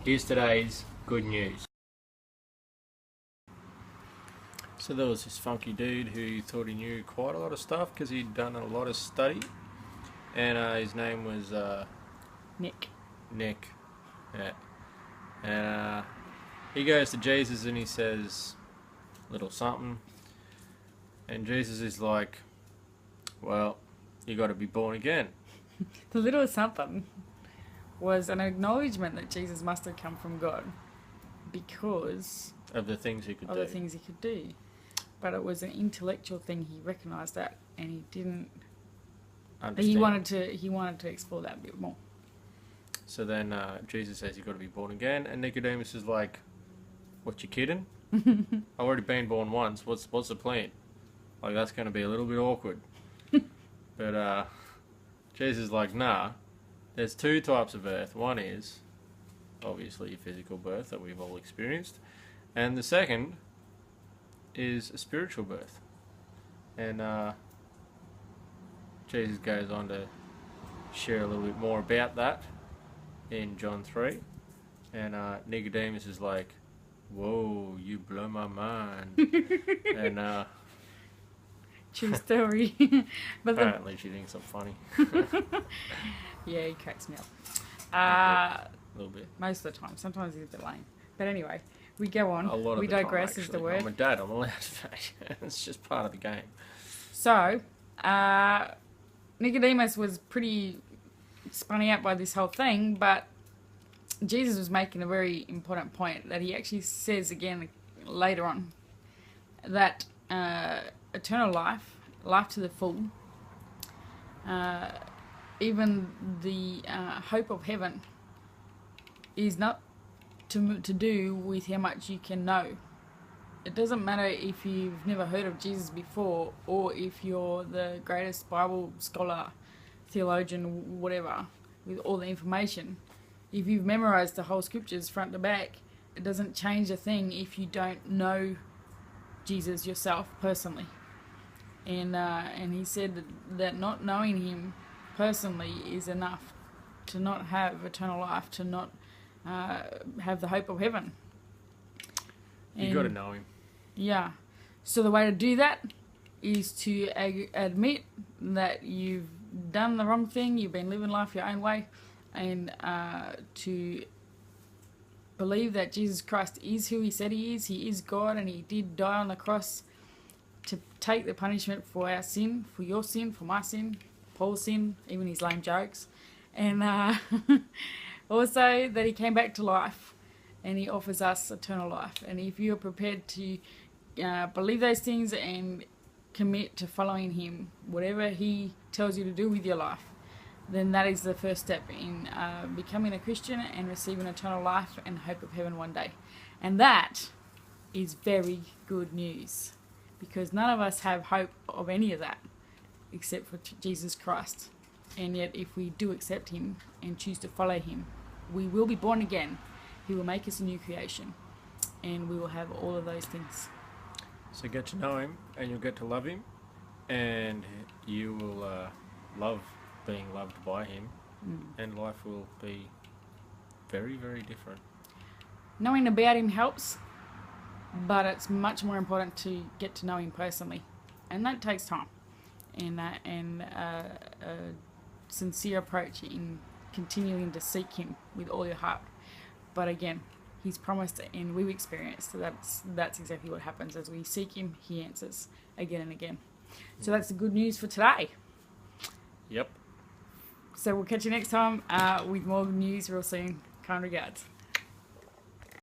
Here's today's good news. So there was this funky dude who thought he knew quite a lot of stuff because he'd done a lot of study, and his name was Nick. Yeah. And he goes to Jesus and he says a little something, and Jesus is like, well, you got to be born again. The little something was an acknowledgement that Jesus must have come from God because Of the things he could of do. the things he could do. But it was an intellectual thing. He recognised that, and he didn't. Understand. He wanted to explore that a bit more. So then Jesus says you've got to be born again, and Nicodemus is like, what, you kidding? I've already been born once. What's the plan? Like, that's going to be a little bit awkward. But Jesus is like, nah, there's two types of birth. One is obviously a physical birth that we've all experienced, and the second is a spiritual birth. And Jesus goes on to share a little bit more about that in John 3, and Nicodemus is like, whoa, you blow my mind. And True story. But apparently she thinks I'm funny. yeah, he cracks me up. A little bit. Most of the time. Sometimes he's a bit lame. But anyway, we go on. A lot of we the digress time, is the actually. word. I'm a dad, I'm allowed to say. It's just part of the game. So, Nicodemus was pretty spun out by this whole thing, but Jesus was making a very important point that he actually says again later on, that eternal life, life to the full, even the hope of heaven is not to do with how much you can know. It doesn't matter if you've never heard of Jesus before, or if you're the greatest Bible scholar, theologian, whatever, with all the information. If you've memorized the whole scriptures front to back, it doesn't change a thing if you don't know Jesus yourself personally. And he said that not knowing him personally is enough to not have eternal life, to not have the hope of heaven. You got to know him. Yeah. So the way to do that is to admit that you've done the wrong thing, you've been living life your own way, and to believe that Jesus Christ is who he said he is God, and he did die on the cross to take the punishment for our sin, for your sin, for my sin, Paul's sin, even his lame jokes, and also that he came back to life and he offers us eternal life. And if you're prepared to believe those things and commit to following him, whatever he tells you to do with your life, then that is the first step in becoming a Christian and receiving eternal life and hope of heaven one day. And that is very good news, because none of us have hope of any of that except for Jesus Christ. And yet if we do accept him and choose to follow him, we will be born again. He will make us a new creation, and we will have all of those things. So get to know him, and you'll get to love him, and you will love being loved by him, and life will be very, very different. Knowing about him helps, but it's much more important to get to know him personally, and that takes time, and a sincere approach in continuing to seek him with all your heart. But again, he's promised, and we've experienced, so that's exactly what happens. As we seek him, he answers again and again. So that's the good news for today. Yep. So we'll catch you next time with more news real soon. Kind regards.